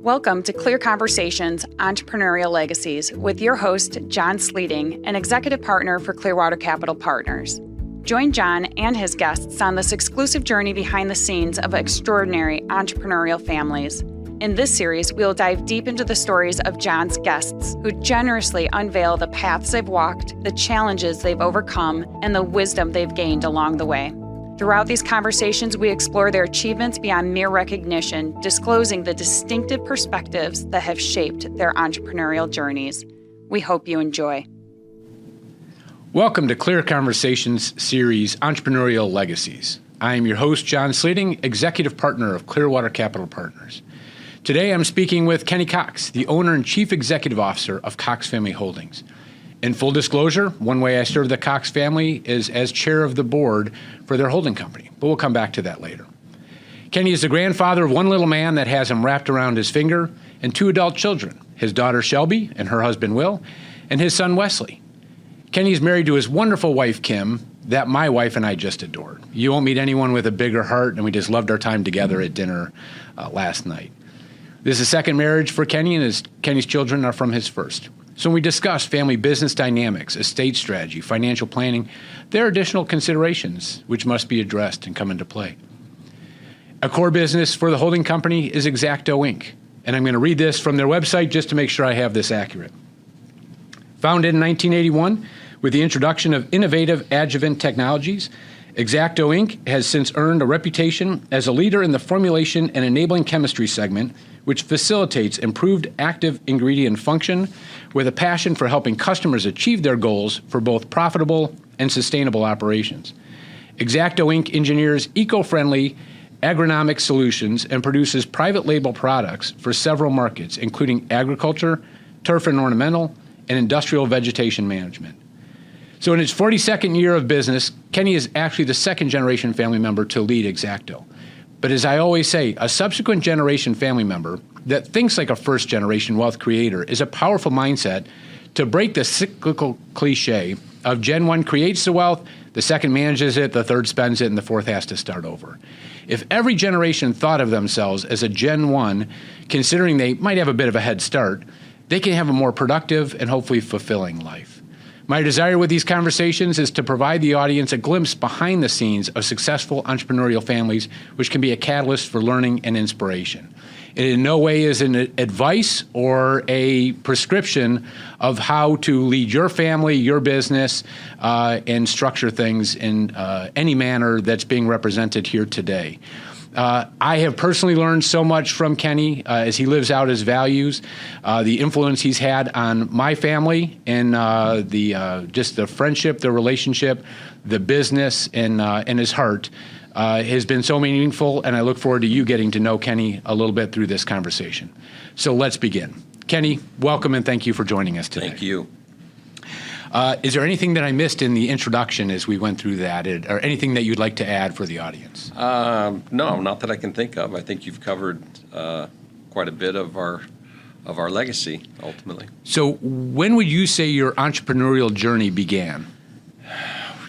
Welcome to Clear Conversations, Entrepreneurial Legacies with your host, John Sleeting, an executive partner for Clearwater Capital Partners. Join John and his guests on this exclusive journey behind the scenes of extraordinary entrepreneurial families. In this series, we will dive deep into the stories of John's guests, who generously unveil the paths they've walked, the challenges they've overcome, and the wisdom they've gained along the way. Throughout these conversations, we explore their achievements beyond mere recognition, disclosing the distinctive perspectives that have shaped their entrepreneurial journeys. We hope you enjoy. Welcome to Clear Conversations series, Entrepreneurial Legacies. I am your host, John Sleeting, executive partner of Clearwater Capital Partners. Today, I'm speaking with Kenny Cox, the owner and chief executive officer of Cox Family Holdings. In full disclosure, one way I serve the Cox family is as chair of the board for their holding company, but we'll come back to that later. Kenny is the grandfather of one little man that has him wrapped around his finger and two adult children, his daughter Shelby and her husband Will, and his son Wesley. Kenny is married to his wonderful wife Kim, that my wife and I just adored. You won't meet anyone with a bigger heart, and we just loved our time together at dinner last night. This is a second marriage for Kenny, and Kenny's children are from his first. So when we discuss family business dynamics, estate strategy, financial planning, there are additional considerations which must be addressed and come into play. A core business for the holding company is Exacto, Inc., and I'm going to read this from their website just to make sure I have this accurate. Founded in 1981 with the introduction of innovative adjuvant technologies, Exacto, Inc. has since earned a reputation as a leader in the formulation and enabling chemistry segment, which facilitates improved active ingredient function with a passion for helping customers achieve their goals for both profitable and sustainable operations. Exacto, Inc. engineers eco-friendly agronomic solutions and produces private label products for several markets, including agriculture, turf and ornamental, and industrial vegetation management. So in its 42nd year of business, Kenny is actually the second generation family member to lead Exacto. But as I always say, a subsequent generation family member that thinks like a first generation wealth creator is a powerful mindset to break the cyclical cliche of Gen 1 creates the wealth, the second manages it, the third spends it, and the fourth has to start over. If every generation thought of themselves as a Gen 1, considering they might have a bit of a head start, they can have a more productive and hopefully fulfilling life. My desire with these conversations is to provide the audience a glimpse behind the scenes of successful entrepreneurial families, which can be a catalyst for learning and inspiration. It in no way is an advice or a prescription of how to lead your family, your business, and structure things in any manner that's being represented here today. I have personally learned so much from Kenny as he lives out his values, the influence he's had on my family, and just the friendship, the relationship, the business, and his heart has been so meaningful, and I look forward to you getting to know Kenny a little bit through this conversation. So let's begin. Kenny, welcome and thank you for joining us today. Thank you. Is there anything that I missed in the introduction as we went through that, or anything that you'd like to add for the audience? No, not that I can think of. I think you've covered quite a bit of our legacy, ultimately. So when would you say your entrepreneurial journey began?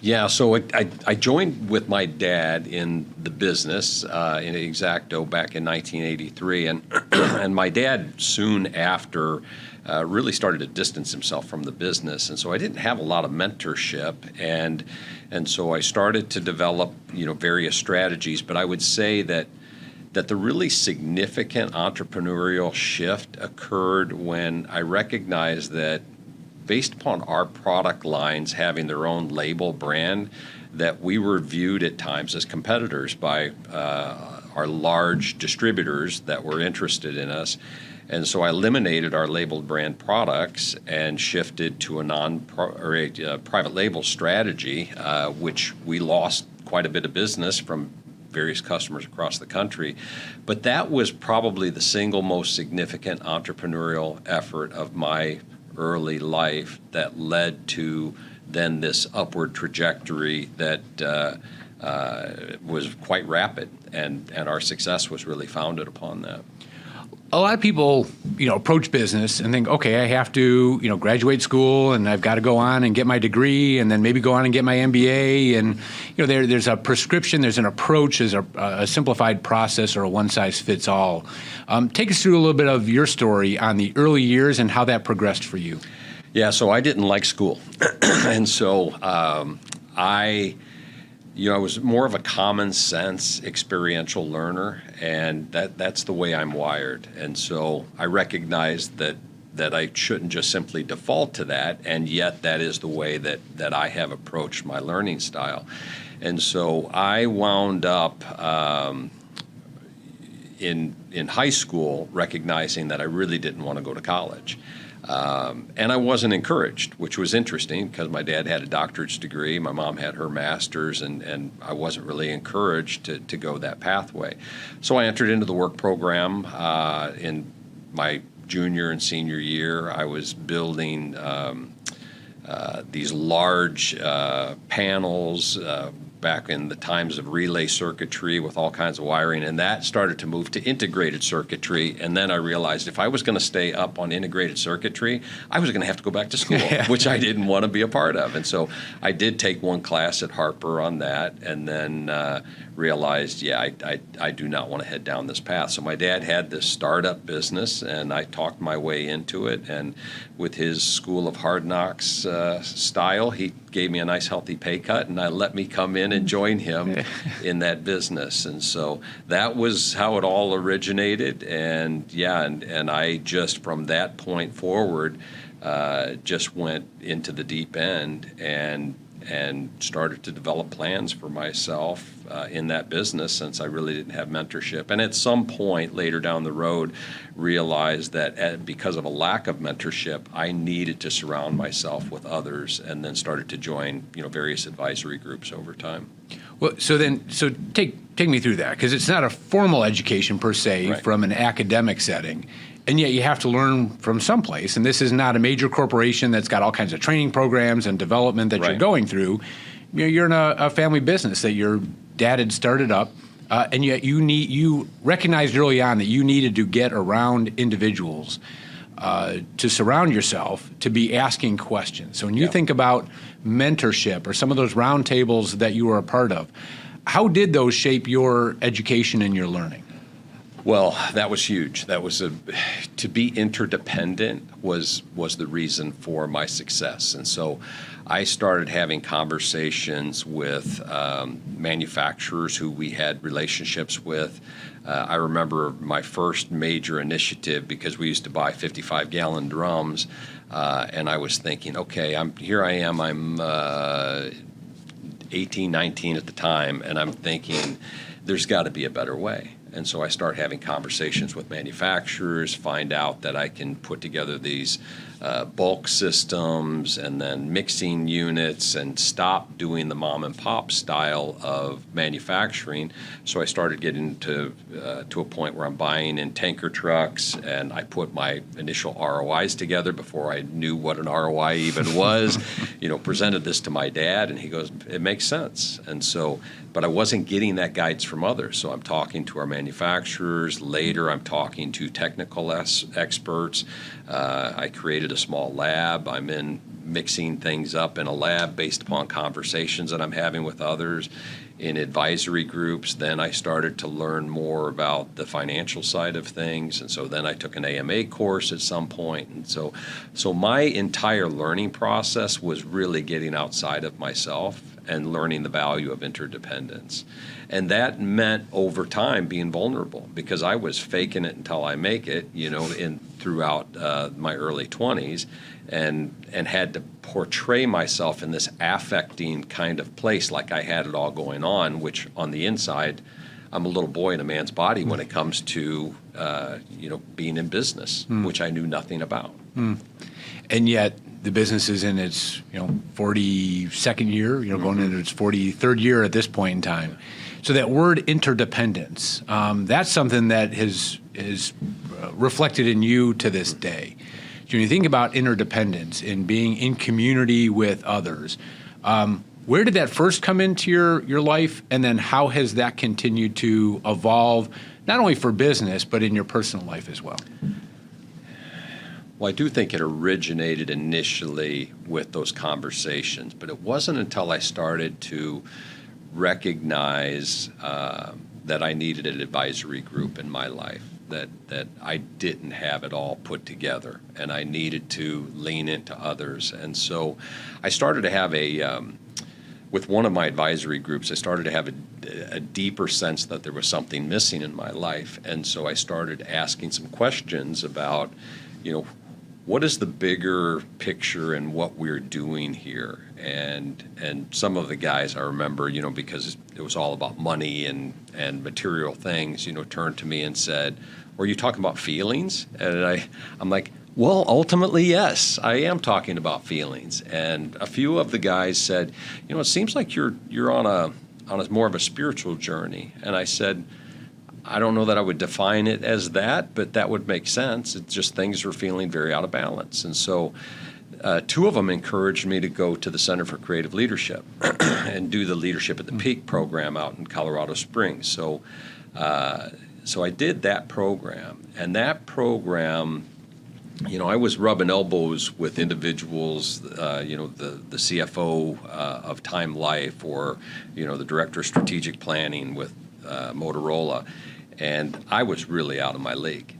Yeah, so I joined with my dad in the business in Exacto back in 1983, and my dad soon after really started to distance himself from the business, and so I didn't have a lot of mentorship, and so I started to develop various strategies. But I would say that the really significant entrepreneurial shift occurred when I recognized that, based upon our product lines having their own label brand, that we were viewed at times as competitors by our large distributors that were interested in us. And so I eliminated our labeled brand products and shifted to a private label strategy, which we lost quite a bit of business from various customers across the country. But that was probably the single most significant entrepreneurial effort of my early life that led to then this upward trajectory that was quite rapid, and our success was really founded upon that. A lot of people, approach business and think, okay, I have to, graduate school and I've got to go on and get my degree and then maybe go on and get my MBA. And, there's a prescription, there's an approach, there's a simplified process or a one-size-fits-all. Take us through a little bit of your story on the early years and how that progressed for you. Yeah, so I didn't like school. And so I was more of a common sense experiential learner, and that's the way I'm wired. And so I recognized that I shouldn't just simply default to that, and yet that is the way that I have approached my learning style. And so I wound up in high school recognizing that I really didn't want to go to college. And I wasn't encouraged, which was interesting because my dad had a doctorate's degree, my mom had her master's, and I wasn't really encouraged to go that pathway. So I entered into the work program in my junior and senior year. I was building these large panels back in the times of relay circuitry with all kinds of wiring, and that started to move to integrated circuitry. And then I realized if I was going to stay up on integrated circuitry, I was going to have to go back to school, which I didn't want to be a part of. And so I did take one class at Harper on that, and then realized, I do not want to head down this path. So my dad had this startup business, and I talked my way into it. And with his school of hard knocks style, he gave me a nice healthy pay cut, and let me come in and join him in that business. And so that was how it all originated. And I just from that point forward just went into the deep end and started to develop plans for myself in that business, since I really didn't have mentorship. And at some point later down the road, realized that because of a lack of mentorship, I needed to surround myself with others, and then started to join various advisory groups over time. Well, so take me through that, because it's not a formal education per se from an academic setting. And yet you have to learn from someplace, and this is not a major corporation that's got all kinds of training programs and development that you're going through. You're in a family business that your dad had started up, and yet you recognized early on that you needed to get around individuals to surround yourself, to be asking questions. So when you think about mentorship or some of those roundtables that you were a part of, how did those shape your education and your learning? Well, that was huge. That was to be interdependent was the reason for my success. And so I started having conversations with manufacturers who we had relationships with. I remember my first major initiative, because we used to buy 55-gallon drums, and I was thinking, okay, I'm 18, 19 at the time, and I'm thinking there's got to be a better way. And so I start having conversations with manufacturers, find out that I can put together these bulk systems and then mixing units, and stop doing the mom and pop style of manufacturing. So I started getting to a point where I'm buying in tanker trucks, and I put my initial ROIs together before I knew what an ROI even was. Presented this to my dad, and he goes, "It makes sense." And so, but I wasn't getting that guidance from others. So I'm talking to our manufacturers. Later, I'm talking to technical experts. I created a small lab. I'm in mixing things up in a lab based upon conversations that I'm having with others in advisory groups. Then I started to learn more about the financial side of things. And so then I took an AMA course at some point. And so my entire learning process was really getting outside of myself and learning the value of interdependence. And that meant over time being vulnerable, because I was faking it until I make it, throughout my early 20s, and had to portray myself in this affecting kind of place, like I had it all going on, which on the inside, I'm a little boy in a man's body when it comes to being in business, which I knew nothing about. And yet the business is in its 42nd year, going into its 43rd year at this point in time. So that word interdependence, that's something that is reflected in you to this day. So when you think about interdependence and being in community with others, where did that first come into your life, and then how has that continued to evolve, not only for business, but in your personal life as well? Well, I do think it originated initially with those conversations, but it wasn't until I started to recognize that I needed an advisory group in my life, that I didn't have it all put together, and I needed to lean into others. And so I started to have with one of my advisory groups, I started to have a deeper sense that there was something missing in my life. And so I started asking some questions about, what is the bigger picture in what we're doing here? And some of the guys I remember, because it was all about money and material things, turned to me and said, "Were you talking about feelings?" And I'm like, "Well, ultimately, yes, I am talking about feelings." And a few of the guys said, "It seems like you're on a more of a spiritual journey." And I said, "I don't know that I would define it as that, but that would make sense. It's just things are feeling very out of balance." And so two of them encouraged me to go to the Center for Creative Leadership and do the Leadership at the Peak program out in Colorado Springs. So I did that program. And that program, I was rubbing elbows with individuals, the CFO of Time Life, or, the Director of Strategic Planning with Motorola. And I was really out of my league.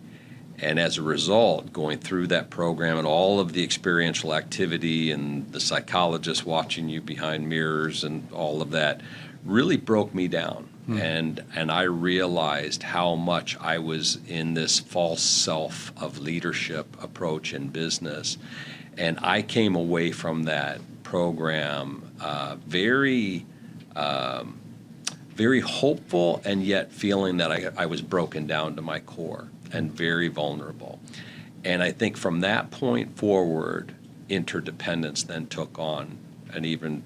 And as a result, going through that program and all of the experiential activity and the psychologists watching you behind mirrors and all of that really broke me down. And I realized how much I was in this false self of leadership approach in business. And I came away from that program very hopeful, and yet feeling that I was broken down to my core and very vulnerable. And I think from that point forward, interdependence then took on an even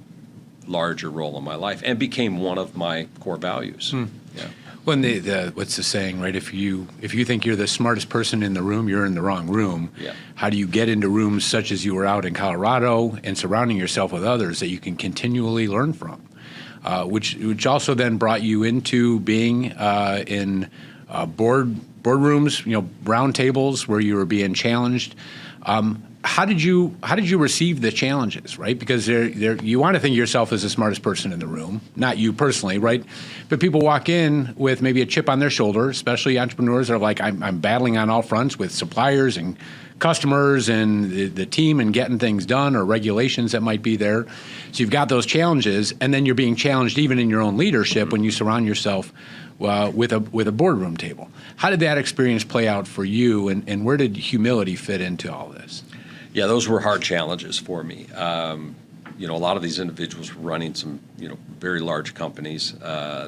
larger role in my life and became one of my core values. Yeah. Well, what's the saying, right? If you think you're the smartest person in the room, you're in the wrong room. Yeah. How do you get into rooms such as you were out in Colorado and surrounding yourself with others that you can continually learn from? Which also then brought you into being in boardrooms, round tables where you were being challenged. How did you receive the challenges, right? Because you want to think of yourself as the smartest person in the room, not you personally, right? But people walk in with maybe a chip on their shoulder, especially entrepreneurs that are like, I'm battling on all fronts with suppliers and customers and the team and getting things done, or regulations that might be there. So you've got those challenges, and then you're being challenged even in your own leadership when you surround yourself with a boardroom table. How did that experience play out for you, and where did humility fit into all this? Yeah, those were hard challenges for me. A lot of these individuals were running some, very large companies.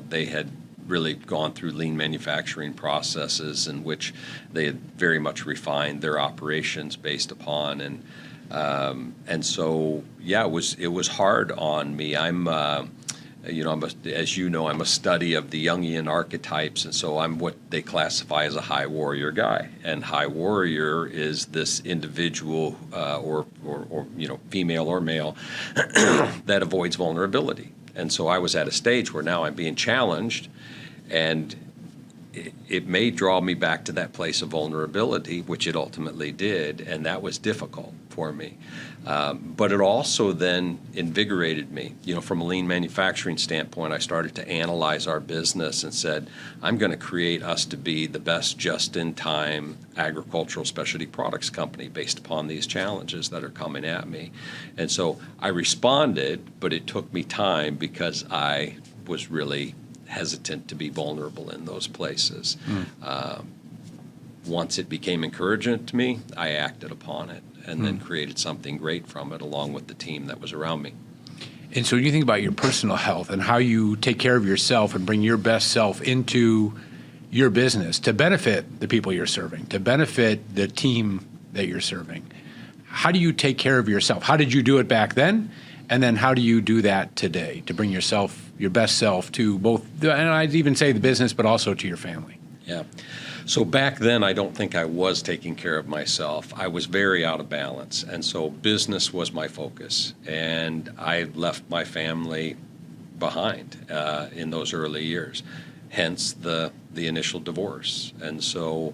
They had really gone through lean manufacturing processes in which they had very much refined their operations based upon, and so it was hard on me. I'm I'm a study of the Jungian archetypes, and so I'm what they classify as a high warrior guy. And high warrior is this individual, or female or male, that avoids vulnerability. And so I was at a stage where now I'm being challenged, and it may draw me back to that place of vulnerability, which it ultimately did, and that was difficult for me. But it also then invigorated me. From a lean manufacturing standpoint, I started to analyze our business and said, I'm going to create us to be the best just-in-time agricultural specialty products company based upon these challenges that are coming at me. And so I responded, but it took me time because I was really hesitant to be vulnerable in those places. Once it became encouraging to me, I acted upon it and then created something great from it along with the team that was around me. And so when you think about your personal health and how you take care of yourself and bring your best self into your business to benefit the people you're serving, to benefit the team that you're serving, how do you take care of yourself? How did you do it back then? And then how do you do that today to bring your best self to both, and I'd even say the business, but also to your family? Yeah. So back then, I don't think I was taking care of myself. I was very out of balance. And so business was my focus. And I left my family behind in those early years. hence the initial divorce. And so,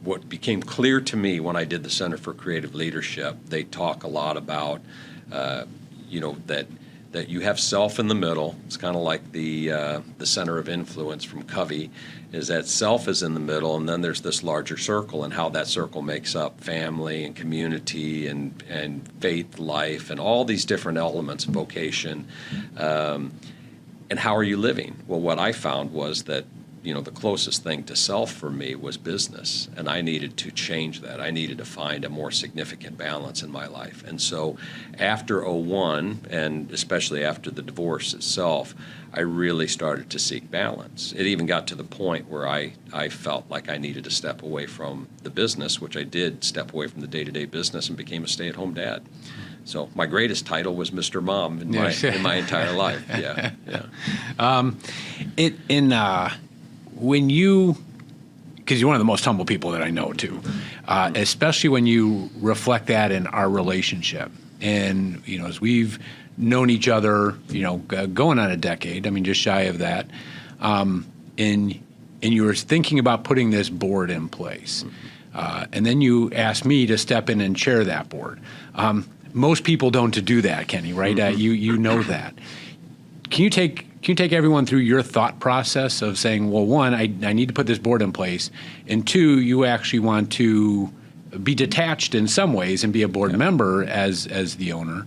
what became clear to me when I did the Center for Creative Leadership, they talk a lot about, that you have self in the middle. It's kind of like the center of influence from Covey, is that self is in the middle, and then there's this larger circle, and how that circle makes up family and community and faith, life, and all these different elements of vocation. And how are you living? Well, what I found was that the closest thing to self for me was business, and I needed to change that. I needed to find a more significant balance in my life. And so after '01, and especially after the divorce itself, I really started to seek balance. It even got to the point where I felt like I needed to step away from the business, which I did step away from the day-to-day business and became a stay-at-home dad. So my greatest title was Mr. Mom in my entire life. Yeah. When you, because you're one of the most humble people that I know too, especially when you reflect that in our relationship. And, as we've known each other, going on a decade, just shy of that, and you were thinking about putting this board in place. And then you asked me to step in and chair that board. Most people don't do that, Kenny, right? Mm-hmm. You know that. Can you take everyone through your thought process of saying, well, one, I need to put this board in place, and two, you actually want to be detached in some ways and be a board member as the owner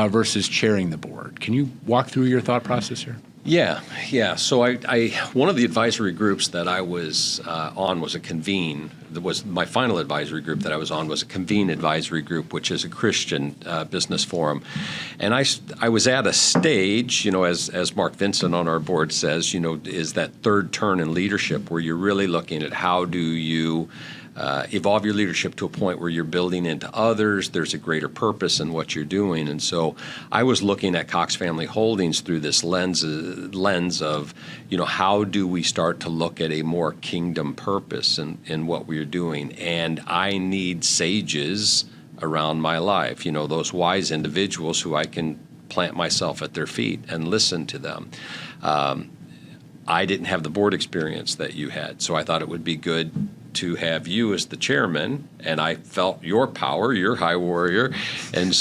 versus chairing the board. Can you walk through your thought process here? Yeah. So I one of the advisory groups that I was on was a Convene. Was my final advisory group that I was on was a Convene advisory group, which is a Christian business forum. And I was at a stage, as Mark Vincent on our board says, is that third turn in leadership where you're really looking at how do you evolve your leadership to a point where you're building into others. There's a greater purpose in what you're doing. And so I was looking at Cox Family Holdings through this lens of, how do we start to look at a more kingdom purpose in what we're doing? And I need sages around my life, those wise individuals who I can plant myself at their feet and listen to them. I didn't have the board experience that you had, so I thought it would be good to have you as the chairman, and I felt your power, your high warrior, and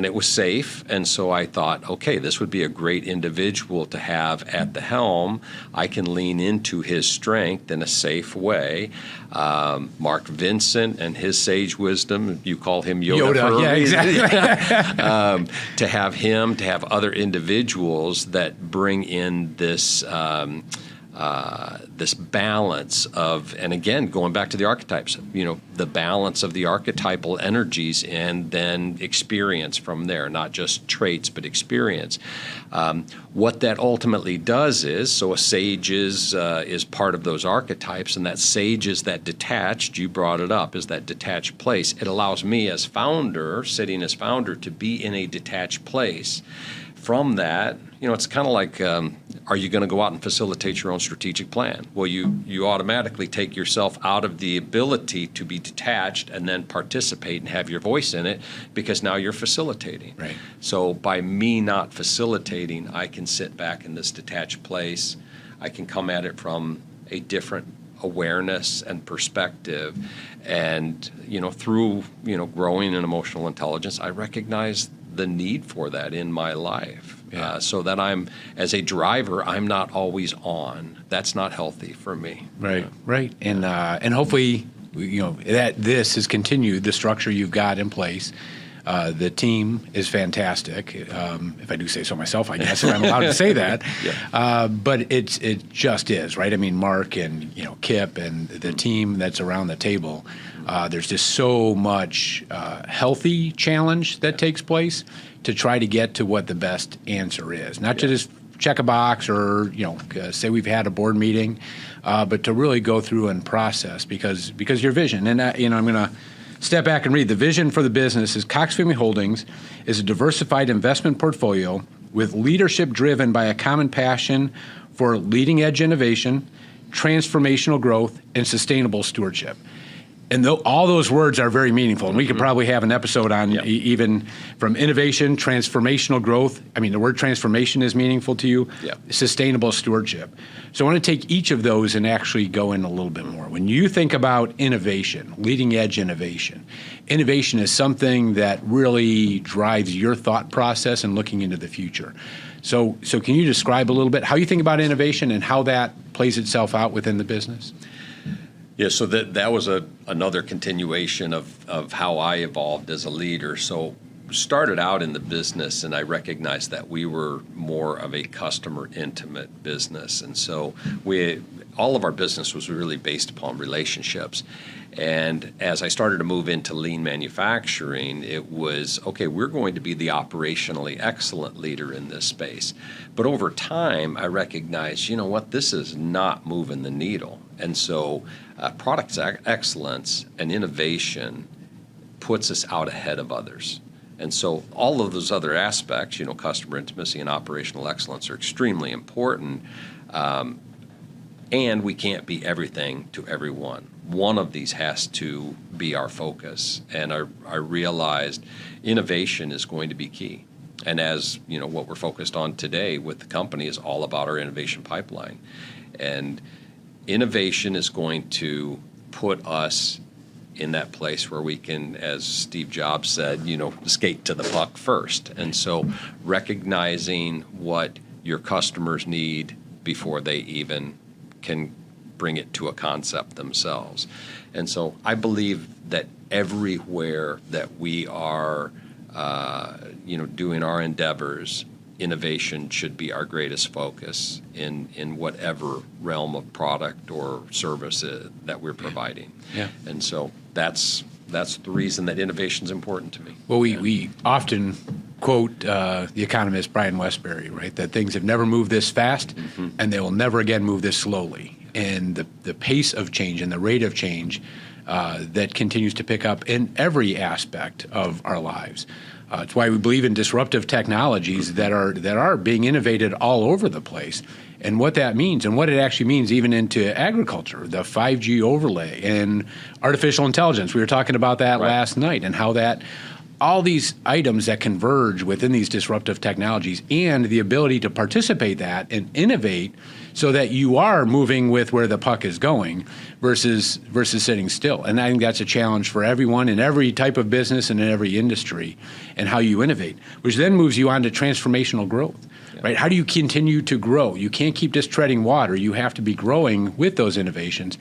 it was safe, and so I thought, okay, this would be a great individual to have at the helm. I can lean into his strength in a safe way. Mark Vincent and his sage wisdom, you call him Yoda. Yeah, exactly. To have him, to have other individuals that bring in this this balance of, and again, going back to the archetypes, the balance of the archetypal energies and then experience from there, not just traits, but experience. What that ultimately does is, so a sage is part of those archetypes, and that sage is that detached, you brought it up, is that detached place. It allows me as founder, sitting as founder, to be in a detached place. From that, it's kind of like, are you going to go out and facilitate your own strategic plan? Well, you automatically take yourself out of the ability to be detached and then participate and have your voice in it, because now you're facilitating. Right. So by me not facilitating, I can sit back in this detached place. I can come at it from a different awareness and perspective. And, through, growing in emotional intelligence, I recognize the need for that in my life. Yeah. So that as a driver, I'm not always on. That's not healthy for me. Right. And hopefully, that this has continued the structure you've got in place. The team is fantastic. If I do say so myself, I guess, if I'm allowed to say that. Yeah. But it just is, right? Mark and Kip and the team that's around the table. There's just so much healthy challenge that takes place to try to get to what the best answer is. Not to just check a box or say we've had a board meeting, but to really go through and process because your vision. And I'm going to step back and read. The vision for the business is Cox Family Holdings is a diversified investment portfolio with leadership driven by a common passion for leading edge innovation, transformational growth, and sustainable stewardship. And all those words are very meaningful. And we could probably have an episode on Yep. even from innovation, transformational growth. I mean, the word transformation is meaningful to you. Yep. Sustainable stewardship. So I want to take each of those and actually go in a little bit more. When you think about innovation, leading edge innovation is something that really drives your thought process and looking into the future. So can you describe a little bit how you think about innovation and how that plays itself out within the business? Yeah, so that was another continuation of how I evolved as a leader. So started out in the business, and I recognized that we were more of a customer intimate business, and so all of our business was really based upon relationships. And as I started to move into lean manufacturing, it was, okay, we're going to be the operationally excellent leader in this space. But over time, I recognized, you know what, this is not moving the needle. And so product excellence and innovation puts us out ahead of others. And so all of those other aspects, customer intimacy and operational excellence are extremely important. And we can't be everything to everyone. One of these has to be our focus. And I realized innovation is going to be key. And as what we're focused on today with the company is all about our innovation pipeline. And innovation is going to put us in that place where we can, as Steve Jobs said, skate to the puck first. And so recognizing what your customers need before they even can bring it to a concept themselves. And so I believe that everywhere that we are, doing our endeavors, innovation should be our greatest focus in whatever realm of product or service that we're providing. Yeah. And so that's the reason that innovation is important to me. Well, we often quote the economist Brian Westbury, right? That things have never moved this fast, and they will never again move this slowly. And the pace of change and the rate of change that continues to pick up in every aspect of our lives. It's why we believe in disruptive technologies that are being innovated all over the place. And what that means, and what it actually means even into agriculture, the 5G overlay and artificial intelligence. We were talking about that last night, and how that all these items that converge within these disruptive technologies and the ability to participate that and innovate so that you are moving with where the puck is going versus sitting still. And I think that's a challenge for everyone in every type of business and in every industry, and how you innovate, which then moves you on to transformational growth. Right? How do you continue to grow? You can't keep just treading water. You have to be growing with those innovations.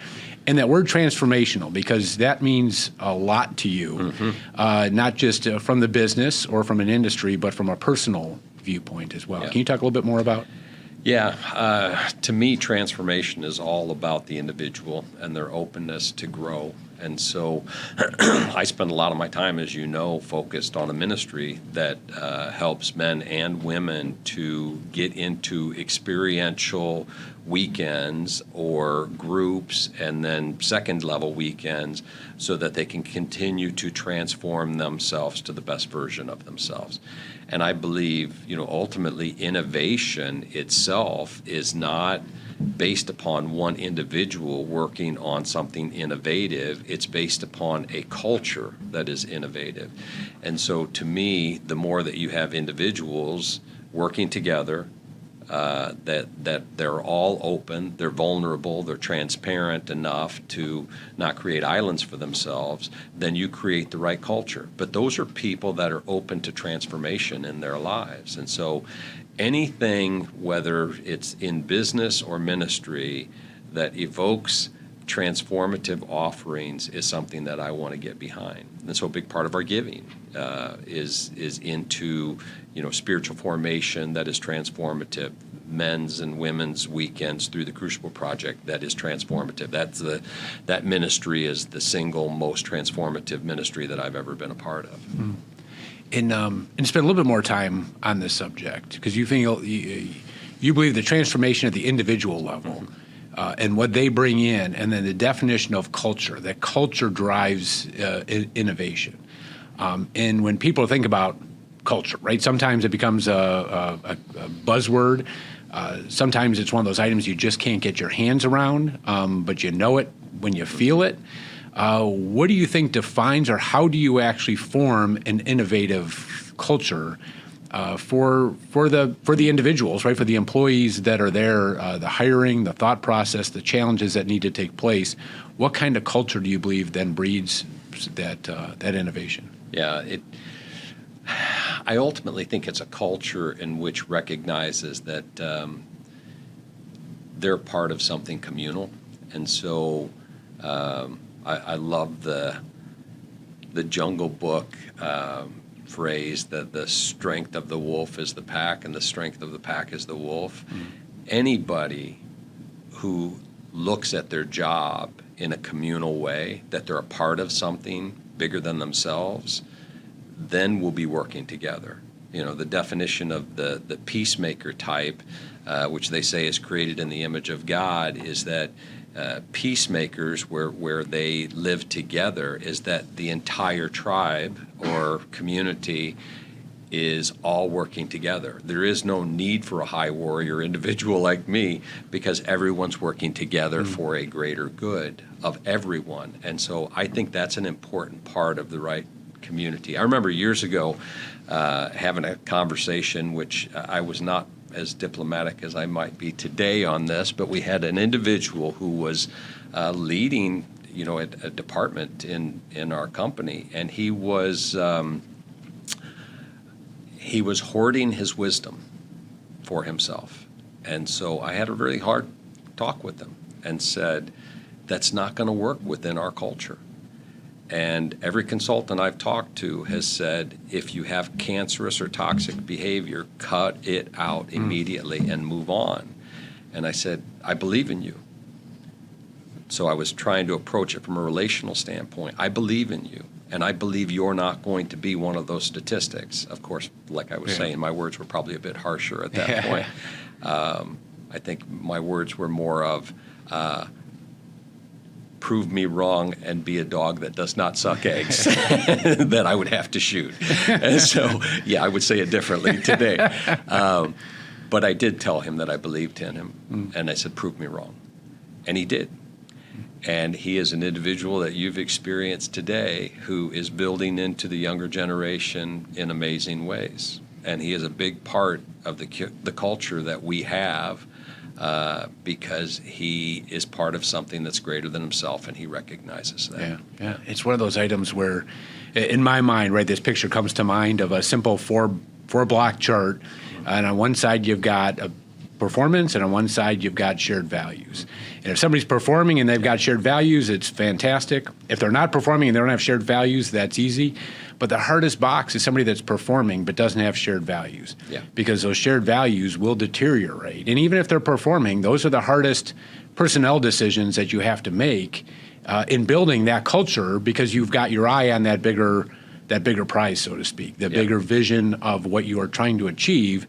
And that word transformational, because that means a lot to you, not just from the business or from an industry, but from a personal viewpoint as well. Yeah. Can you talk a little bit more about? Yeah, to me, transformation is all about the individual and their openness to grow. And so I spend a lot of my time, as you know, focused on a ministry that helps men and women to get into experiential weekends or groups, and then second-level weekends, so that they can continue to transform themselves to the best version of themselves. And I believe, ultimately innovation itself is not based upon one individual working on something innovative. It's based upon a culture that is innovative. And so to me, the more that you have individuals working together, that they're all open, they're vulnerable, they're transparent enough to not create islands for themselves, then you create the right culture. But those are people that are open to transformation in their lives. And so anything, whether it's in business or ministry, that evokes transformative offerings is something that I want to get behind. And so a big part of our giving is into spiritual formation that is transformative, men's and women's weekends through the Crucible Project that is transformative. That ministry is the single most transformative ministry that I've ever been a part of. And spend a little bit more time on this subject, because you believe the transformation at the individual level and what they bring in, and then the definition of culture, that culture drives innovation. And when people think about culture, right, sometimes it becomes a buzzword. Sometimes it's one of those items you just can't get your hands around, but you know it when you feel it. What do you think defines, or how do you actually form an innovative culture for the individuals, right? For the employees that are there, the hiring, the thought process, the challenges that need to take place. What kind of culture do you believe then breeds that innovation? Yeah, I ultimately think it's a culture in which recognizes that they're part of something communal, and so I love the Jungle Book phrase that the strength of the wolf is the pack, and the strength of the pack is the wolf. Mm-hmm. Anybody who looks at their job in a communal way, that they're a part of something bigger than themselves, then we'll be working together. The definition of the peacemaker type, which they say is created in the image of God, is that peacemakers, where they live together, is that the entire tribe or community is all working together. There is no need for a high warrior individual like me, because everyone's working together for a greater good of everyone. And so I think that's an important part of the right community. I remember years ago having a conversation, which I was not as diplomatic as I might be today on this, but we had an individual who was leading, a department in our company, and he was hoarding his wisdom for himself. And so I had a really hard talk with him and said, that's not going to work within our culture. And every consultant I've talked to has said, if you have cancerous or toxic behavior, cut it out immediately and move on. And I said, I believe in you. So I was trying to approach it from a relational standpoint. I believe in you, and I believe you're not going to be one of those statistics. Of course, like I was saying, my words were probably a bit harsher at that point. I think my words were more of, prove me wrong and be a dog that does not suck eggs that I would have to shoot. And so, I would say it differently today. But I did tell him that I believed in him, and I said, prove me wrong. And he did. And he is an individual that you've experienced today who is building into the younger generation in amazing ways. And he is a big part of the culture that we have, because he is part of something that's greater than himself, and he recognizes that. Yeah. It's one of those items where, in my mind, right, this picture comes to mind of a simple four-block chart, and on one side you've got a performance, and on one side you've got shared values. And if somebody's performing and they've got shared values, it's fantastic. If they're not performing and they don't have shared values, that's easy. But the hardest box is somebody that's performing but doesn't have shared values. Yeah. Because those shared values will deteriorate. And even if they're performing, those are the hardest personnel decisions that you have to make in building that culture, because you've got your eye on that bigger prize, so to speak. The bigger vision of what you are trying to achieve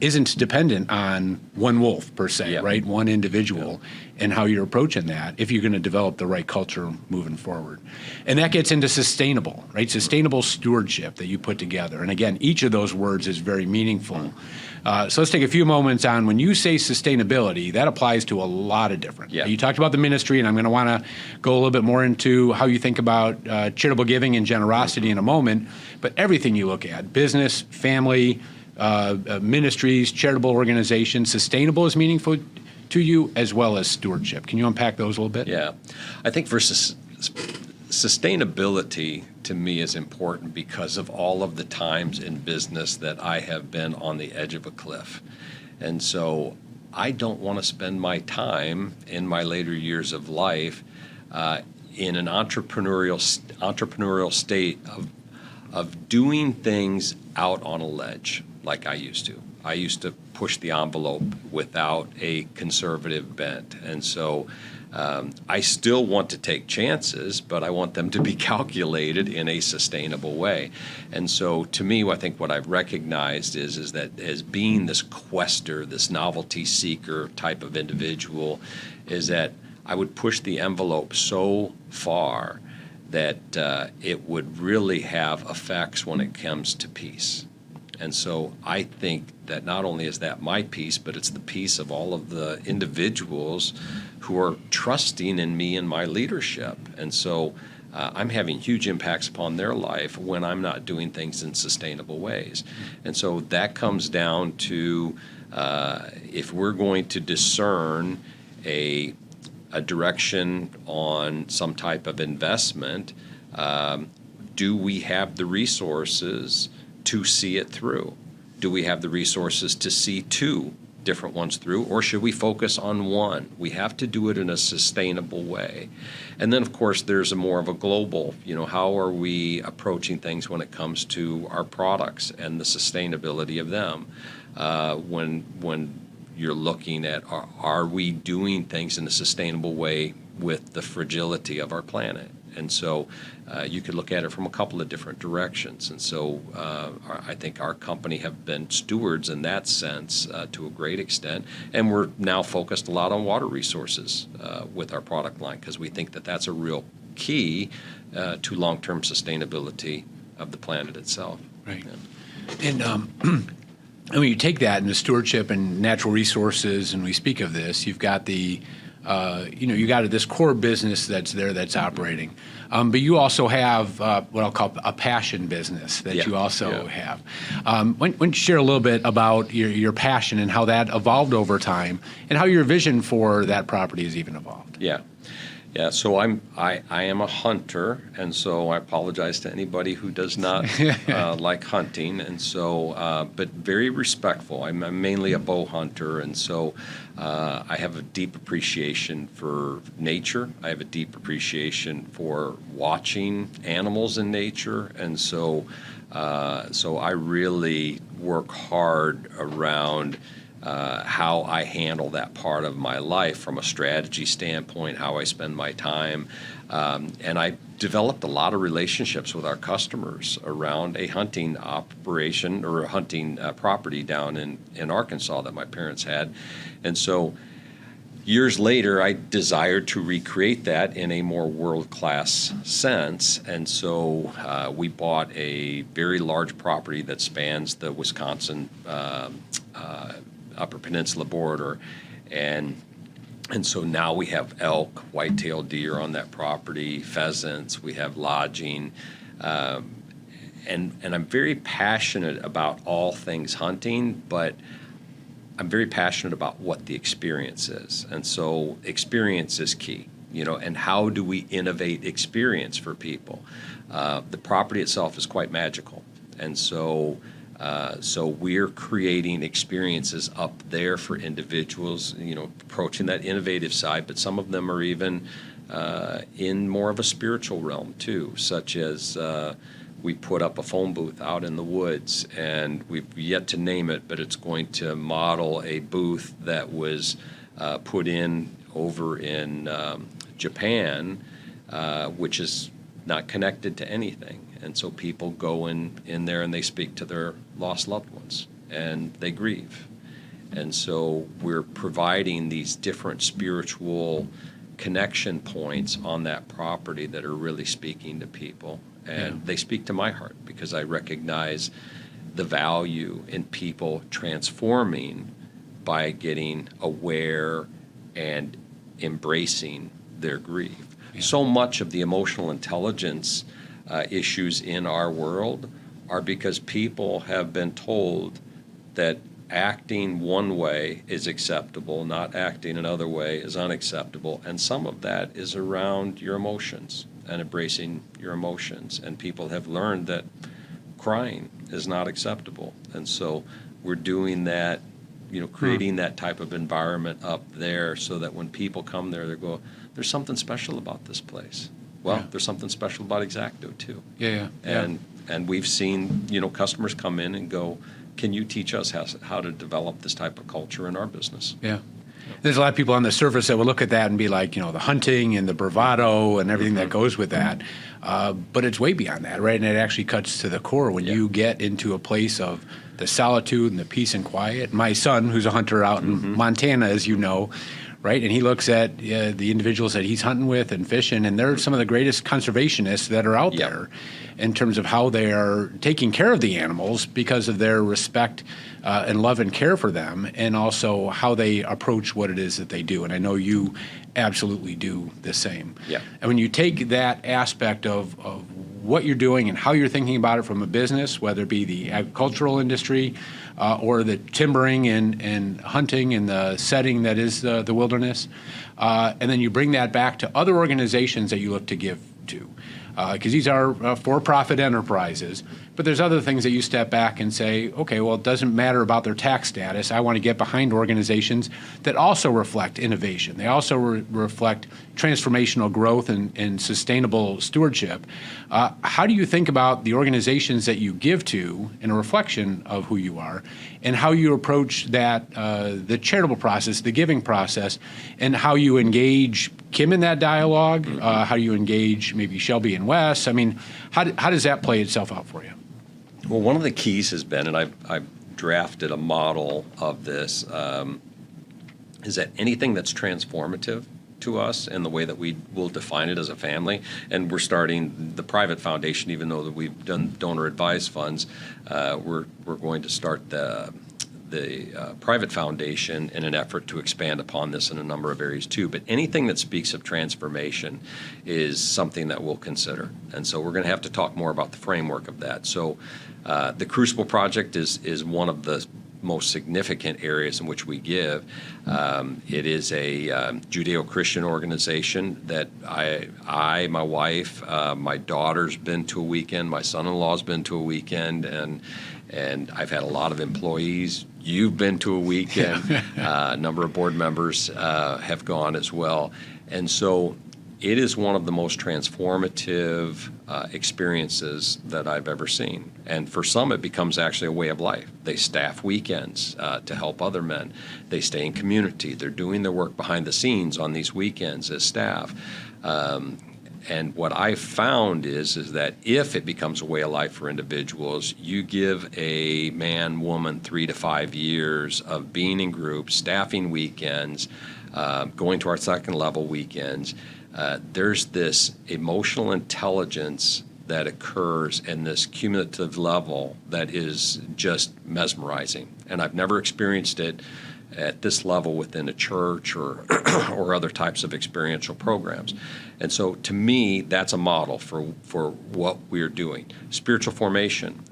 isn't dependent on one wolf per se, right? One individual, and how you're approaching that if you're going to develop the right culture moving forward. And that gets into sustainable, right? Sustainable stewardship that you put together. And again, each of those words is very meaningful. So let's take a few moments on, when you say sustainability, that applies to a lot of different. You talked about the ministry, and I'm going to want to go a little bit more into how you think about charitable giving and generosity in a moment. But everything you look at, business, family, ministries, charitable organizations, sustainable is meaningful to you, as well as stewardship. Can you unpack those a little bit? Yeah. I think sustainability to me is important because of all of the times in business that I have been on the edge of a cliff. And so I don't want to spend my time in my later years of life in an entrepreneurial state of doing things out on a ledge like I used to. I used to push the envelope without a conservative bent. And so I still want to take chances, but I want them to be calculated in a sustainable way. And so to me, I think what I've recognized is that as being this quester, this novelty seeker type of individual, is that I would push the envelope so far that it would really have effects when it comes to peace. And so I think that not only is that my piece, but it's the piece of all of the individuals who are trusting in me and my leadership. And so I'm having huge impacts upon their life when I'm not doing things in sustainable ways. And so that comes down to if we're going to discern a direction on some type of investment, do we have the resources to see it through? Do we have the resources to see two different ones through, or should we focus on one? We have to do it in a sustainable way. And then, of course, there's a more of a global, how are we approaching things when it comes to our products and the sustainability of them? When you're looking at, are we doing things in a sustainable way with the fragility of our planet? And so you could look at it from a couple of different directions. And so I think our company have been stewards in that sense to a great extent. And we're now focused a lot on water resources with our product line, because we think that that's a real key to long-term sustainability of the planet itself. Right. Yeah. And when you take that into stewardship and natural resources, and we speak of this, you've got the you got this core business that's there, that's operating. But you also have what I'll call a passion business that you also have. Why don't you share a little bit about your passion and how that evolved over time, and how your vision for that property has even evolved? Yeah. So I am a hunter, and so I apologize to anybody who does not like hunting, and so but very respectful. I'm mainly a bow hunter, and so I have a deep appreciation for nature. I have a deep appreciation for watching animals in nature, and so I really work hard around how I handle that part of my life from a strategy standpoint, how I spend my time. And I developed a lot of relationships with our customers around a hunting operation or a hunting property down in Arkansas that my parents had. And so years later, I desired to recreate that in a more world-class sense. And so we bought a very large property that spans the Wisconsin Upper Peninsula border, and so now we have elk, white-tailed deer on that property, pheasants, we have lodging, and I'm very passionate about all things hunting, but I'm very passionate about what the experience is, and so experience is key, and how do we innovate experience for people? The property itself is quite magical, and so we're creating experiences up there for individuals, approaching that innovative side, but some of them are even in more of a spiritual realm too, such as we put up a phone booth out in the woods, and we've yet to name it, but it's going to model a booth that was put in over in Japan, which is not connected to anything. And so people go in there and they speak to their lost loved ones, and they grieve. And so we're providing these different spiritual connection points on that property that are really speaking to people. And they speak to my heart, because I recognize the value in people transforming by getting aware and embracing their grief. Yeah. So much of the emotional intelligence issues in our world are because people have been told that acting one way is acceptable, not acting another way is unacceptable, and some of that is around your emotions and embracing your emotions, and people have learned that crying is not acceptable, and so we're doing that, creating that type of environment up there so that when people come there, they go, there's something special about this place. Well, there's something special about Exacto too. And we've seen, customers come in and go, can you teach us how to develop this type of culture in our business? Yeah. There's a lot of people on the surface that will look at that and be like, the hunting and the bravado and everything that goes with that. But it's way beyond that, right? And it actually cuts to the core when you get into a place of the solitude and the peace and quiet. My son, who's a hunter out in Montana, as you know, right? And he looks at the individuals that he's hunting with and fishing, and they're some of the greatest conservationists that are out there in terms of how they are taking care of the animals because of their respect and love and care for them, and also how they approach what it is that they do. And I know you absolutely do the same. Yeah. And when you take that aspect of what you're doing and how you're thinking about it from a business, whether it be the agricultural industry or the timbering and hunting in the setting that is the wilderness, and then you bring that back to other organizations that you look to give to. Because these are for-profit enterprises, but there's other things that you step back and say, okay, well, it doesn't matter about their tax status. I want to get behind organizations that also reflect innovation. They also reflect transformational growth and sustainable stewardship. How do you think about the organizations that you give to in a reflection of who you are, and how you approach that, the charitable process, the giving process, and how you engage Kim in that dialogue, how you engage maybe Shelby and Wes? I mean, how does that play itself out for you? Well, one of the keys has been, and I've drafted a model of this, is that anything that's transformative to us and the way that we will define it as a family, and we're starting the private foundation, even though that we've done donor advised funds, we're going to start the private foundation in an effort to expand upon this in a number of areas too. But anything that speaks of transformation is something that we'll consider. And so we're going to have to talk more about the framework of that. So the Crucible Project is one of the most significant areas in which we give. It is a Judeo-Christian organization that I, my wife, my daughter's been to a weekend, my son-in-law's been to a weekend, and I've had a lot of employees. You've been to a weekend. A number of board members have gone as well. And so it is one of the most transformative experiences that I've ever seen. And for some, it becomes actually a way of life. They staff weekends to help other men. They stay in community. They're doing their work behind the scenes on these weekends as staff. And what I found is that if it becomes a way of life for individuals, you give a man, woman 3 to 5 years of being in groups, staffing weekends, going to our second level weekends, there's this emotional intelligence that occurs in this cumulative level that is just mesmerizing. And I've never experienced it at this level within a church or or other types of experiential programs. And so to me, that's a model for what we're doing. Spiritual formation,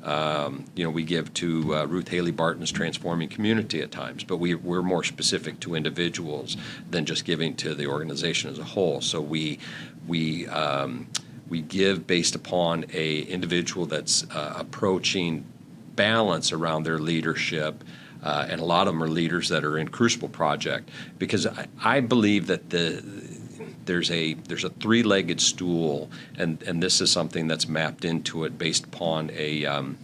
we give to Ruth Haley Barton's Transforming Community at times, but we're more specific to individuals than just giving to the organization as a whole. So we give based upon a individual that's approaching balance around their leadership. And a lot of them are leaders that are in Crucible Project, because I believe that there's a three-legged stool, and this is something that's mapped into it based upon a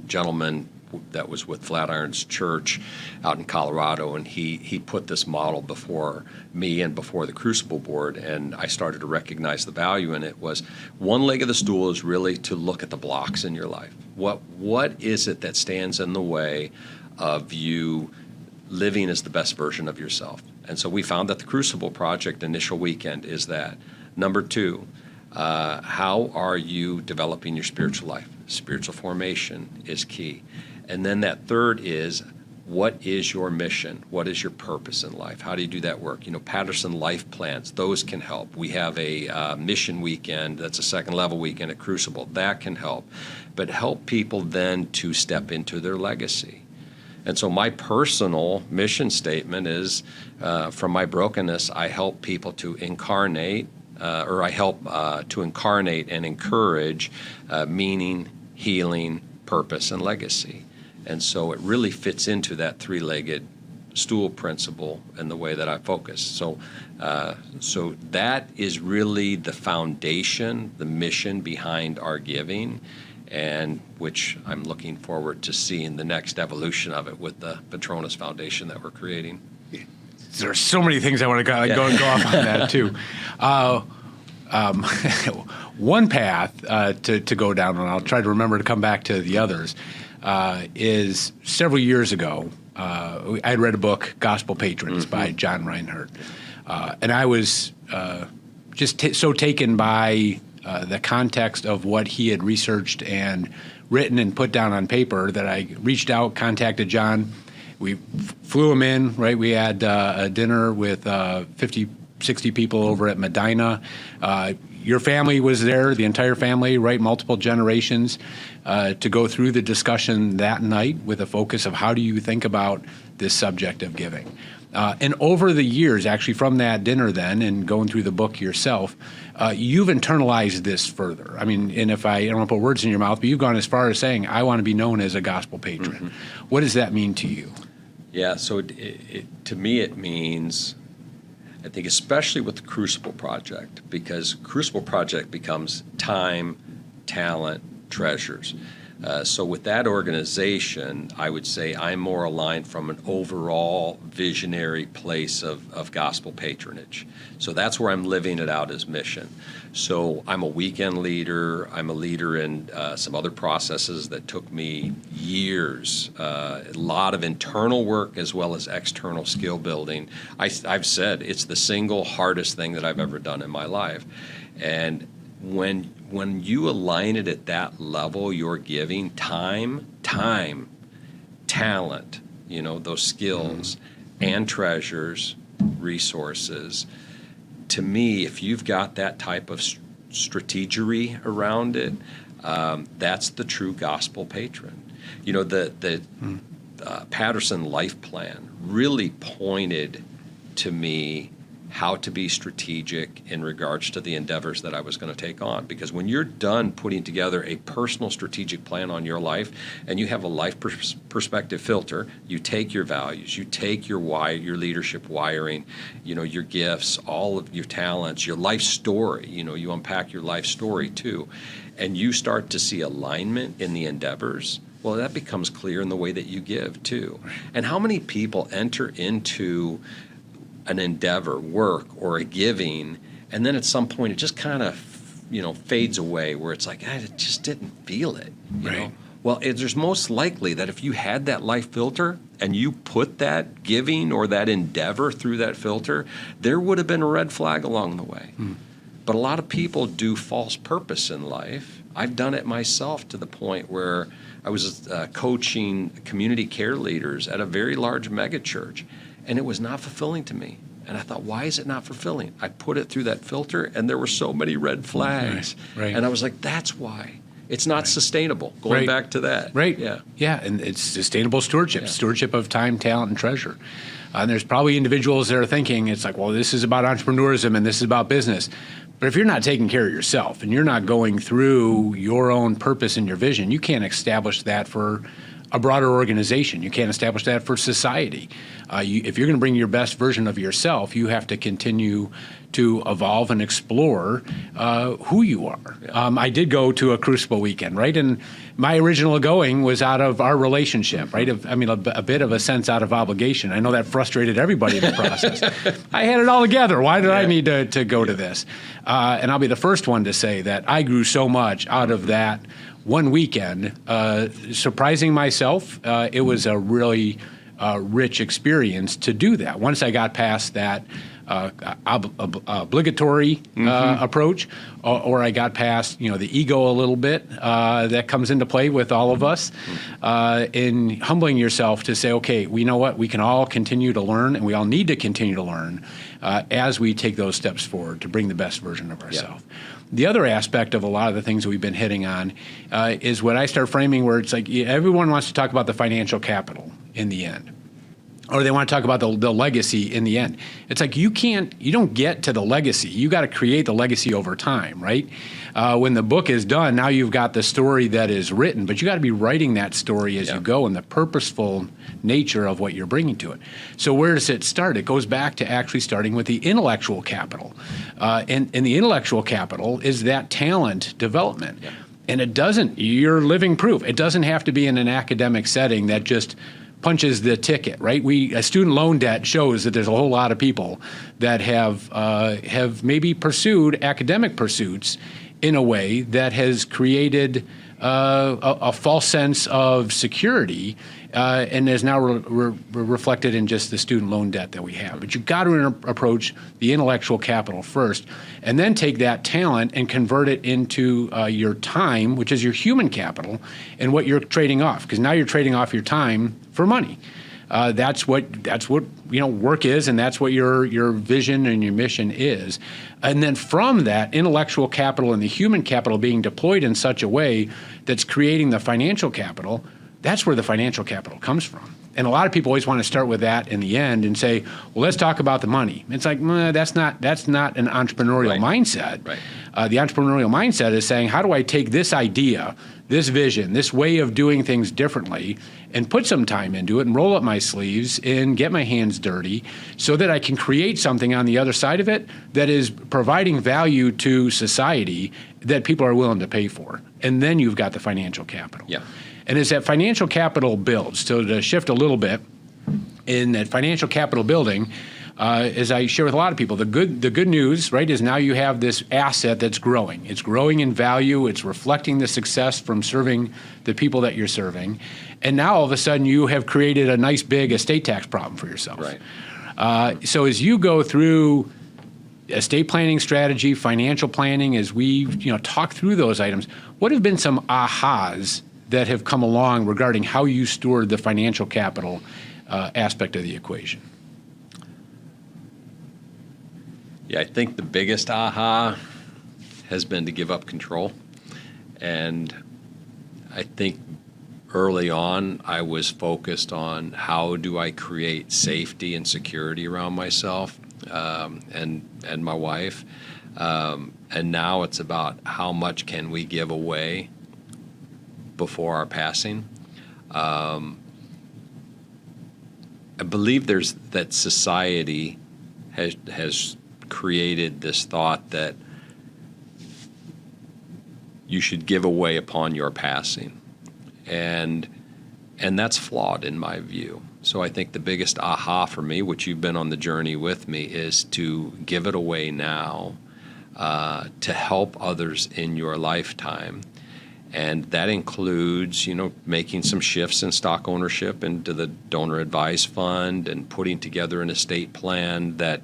gentleman that was with Flatirons Church out in Colorado, and he put this model before me and before the Crucible Board, and I started to recognize the value in it. Was one leg of the stool is really to look at the blocks in your life. What is it that stands in the way of you living as the best version of yourself? And so we found that the Crucible Project initial weekend is that. Number 2, how are you developing your spiritual life? Spiritual formation is key. And then that third is, what is your mission? What is your purpose in life? How do you do that work? Patterson Life Plans, those can help. We have a mission weekend, that's a second level weekend at Crucible, that can help. But help people then to step into their legacy. And so my personal mission statement is, from my brokenness, I help people to incarnate, I help to incarnate and encourage meaning, healing, purpose, and legacy. And so it really fits into that three-legged stool principle in the way that I focus. So that is really the foundation, the mission behind our giving, and which I'm looking forward to seeing the next evolution of it with the Petronas Foundation that we're creating. There are so many things I want to go off on that too. One path to go down, and I'll try to remember to come back to the others, is several years ago, I had read a book, Gospel Patrons, by John Reinhardt. And I was just so taken by the context of what he had researched and written and put down on paper that I reached out, contacted John. We flew him in, right? We had a dinner with 50, 60 people over at Medina. Your family was there, the entire family, right? Multiple generations, to go through the discussion that night with a focus of how do you think about this subject of giving. And over the years, actually from that dinner then and going through the book yourself, you've internalized this further. I mean, and if I don't want to put words in your mouth, but you've gone as far as saying, I want to be known as a gospel patron. What does that mean to you? Yeah, so to me it means, I think especially with the Crucible Project, because Crucible Project becomes time, talent, treasures. So with that organization, I would say I'm more aligned from an overall visionary place of gospel patronage. So that's where I'm living it out as mission. So I'm a weekend leader. I'm a leader in some other processes that took me years, a lot of internal work as well as external skill building. I've said it's the single hardest thing that I've ever done in my life. And when you align it at that level, you're giving time, talent, those skills, and treasures, resources. To me, if you've got that type of strategery around it, that's the true gospel patron. The Patterson Life Plan really pointed to me how to be strategic in regards to the endeavors that I was going to take on. Because when you're done putting together a personal strategic plan on your life and you have a life perspective filter, you take your values, you take your leadership wiring, your gifts, all of your talents, your life story, you unpack your life story too, and you start to see alignment in the endeavors. Well, that becomes clear in the way that you give too. And how many people enter into an endeavor, work, or a giving, and then at some point it just kind of, fades away where it's like, I just didn't feel it, you know? Well, there's most likely that if you had that life filter and you put that giving or that endeavor through that filter, there would have been a red flag along the way. But a lot of people do false purpose in life. I've done it myself to the point where I was coaching community care leaders at a very large mega church, and it was not fulfilling to me. And I thought, why is it not fulfilling? I put it through that filter, and there were so many red flags. Right. And I was like, that's why. It's not sustainable. Going back to that. Right. Yeah. Yeah, and it's sustainable stewardship, stewardship of time, talent, and treasure. And there's probably individuals that are thinking, it's like, well, this is about entrepreneurism and this is about business. But if you're not taking care of yourself and you're not going through your own purpose and your vision, you can't establish that for a broader organization. You can't establish that for society. If you're going to bring your best version of yourself, you have to continue to evolve and explore who you are. I did go to a Crucible weekend, right? And my original going was out of our relationship, right? A bit of a sense out of obligation. I know that frustrated everybody in the process. I had it all together. Why did I need to go to this? And I'll be the first one to say that I grew so much out of that one weekend, surprising myself. It was a really rich experience to do that. Once I got past that obligatory approach, or I got past the ego a little bit that comes into play with all of us, in humbling yourself to say, okay, we know what, we can all continue to learn, and we all need to continue to learn as we take those steps forward to bring the best version of ourselves. The other aspect of a lot of the things that we've been hitting on is what I start framing, where it's like everyone wants to talk about the financial capital in the end, or they want to talk about the legacy in the end. It's like you don't get to the legacy. You got to create the legacy over time, right? When the book is done, now you've got the story that is written, but you got to be writing that story as you go, and the purposeful nature of what you're bringing to it. So where does it start? It goes back to actually starting with the intellectual capital. And the intellectual capital is that talent development. Yeah. And you're living proof. It doesn't have to be in an academic setting that just punches the ticket, right? Student loan debt shows that there's a whole lot of people that have maybe pursued academic pursuits in a way that has created a false sense of security, and is now reflected in just the student loan debt that we have. But you've got to approach the intellectual capital first, and then take that talent and convert it into your time, which is your human capital, and what you're trading off. Because now you're trading off your time for money. That's what work is, and that's what your vision and your mission is. And then from that intellectual capital and the human capital being deployed in such a way that's creating the financial capital, that's where the financial capital comes from. And a lot of people always want to start with that in the end and say, well, let's talk about the money. It's like, that's not an entrepreneurial mindset. Right. The entrepreneurial mindset is saying, how do I take this idea, this vision, this way of doing things differently, and put some time into it and roll up my sleeves and get my hands dirty so that I can create something on the other side of it that is providing value to society that people are willing to pay for. And then you've got the financial capital. Yeah. And as that financial capital builds, so to shift a little bit, in that financial capital building, as I share with a lot of people, the good news, right, is now you have this asset that's growing. It's growing in value. It's reflecting the success from serving the people that you're serving. And now all of a sudden you have created a nice big estate tax problem for yourself. Right. So as you go through estate planning strategy, financial planning, as we talk through those items, what have been some ahas that have come along regarding how you steward the financial capital aspect of the equation? Yeah, I think the biggest aha has been to give up control. And I think early on, I was focused on how do I create safety and security around myself and my wife. And now it's about how much can we give away before our passing. I believe that society has created this thought that you should give away upon your passing, and that's flawed in my view. So I think the biggest aha for me, which you've been on the journey with me, is to give it away now to help others in your lifetime. And that includes, making some shifts in stock ownership into the donor advised fund and putting together an estate plan that,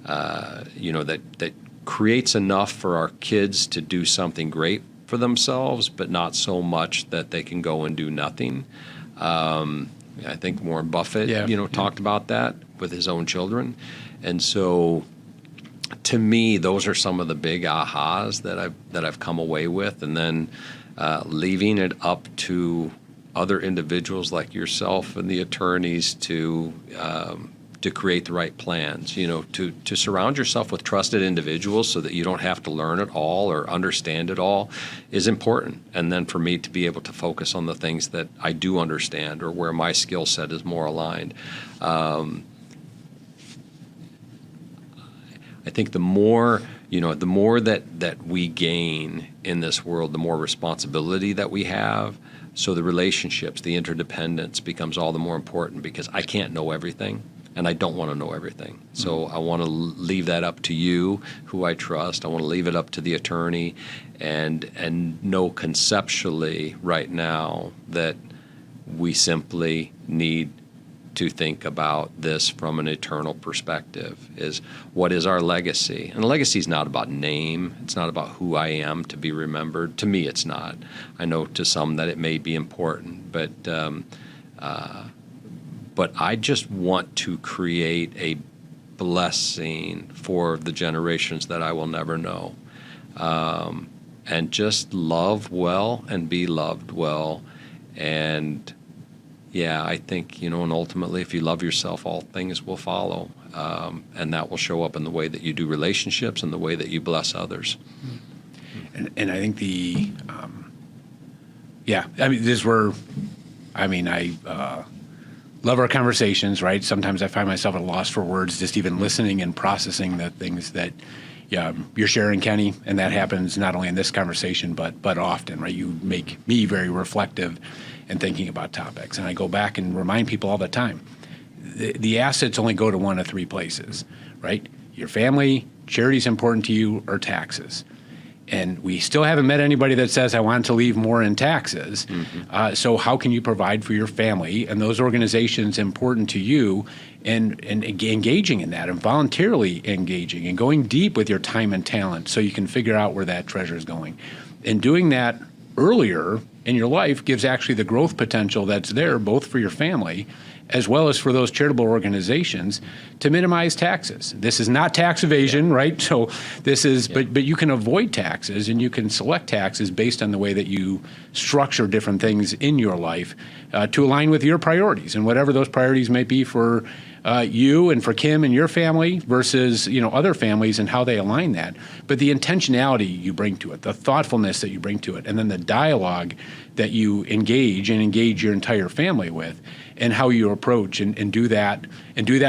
that creates enough for our kids to do something great for themselves, but not so much that they can go and do nothing. I think Warren Buffett, talked about that with his own children. And so to me, those are some of the big ahas that I've come away with. And then leaving it up to other individuals like yourself and the attorneys to create the right plans, to surround yourself with trusted individuals so that you don't have to learn it all or understand it all is important. And then for me to be able to focus on the things that I do understand or where my skill set is more aligned. I think the more that we gain in this world, the more responsibility that we have. So the relationships, the interdependence becomes all the more important because I can't know everything and I don't want to know everything. So I want to leave that up to you, who I trust. I want to leave it up to the attorney and know conceptually right now that we simply need to think about this from an eternal perspective, is what is our legacy? And legacy is not about name. It's not about who I am to be remembered. To me, it's not. I know to some that it may be important, but I just want to create a blessing for the generations that I will never know, and just love well and be loved well. And yeah, I think, and ultimately, if you love yourself, all things will follow. And that will show up in the way that you do relationships and the way that you bless others. And I think I love our conversations, right? Sometimes I find myself at a loss for words, just even listening and processing the things that you're sharing, Kenny, and that happens not only in this conversation, but often, right? You make me very reflective and thinking about topics. And I go back and remind people all the time, the assets only go to one of three places, right? Your family, charity's important to you, or taxes. And we still haven't met anybody that says, I want to leave more in taxes. So how can you provide for your family and those organizations important to you, and engaging in that and voluntarily engaging and going deep with your time and talent so you can figure out where that treasure is going. And doing that earlier in your life gives actually the growth potential that's there both for your family as well as for those charitable organizations to minimize taxes. This is not tax evasion, right? So this is, but you can avoid taxes and you can select taxes based on the way that you structure different things in your life to align with your priorities and whatever those priorities may be for you and for Kim and your family versus other families and how they align that. But the intentionality you bring to it, the thoughtfulness that you bring to it, and then the dialogue that you engage your entire family with, and how you approach and do that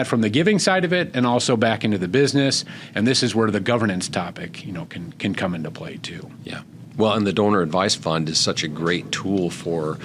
from the giving side of it and also back into the business. And this is where the governance topic can come into play too. Yeah. Well, and the donor advice fund is such a great tool for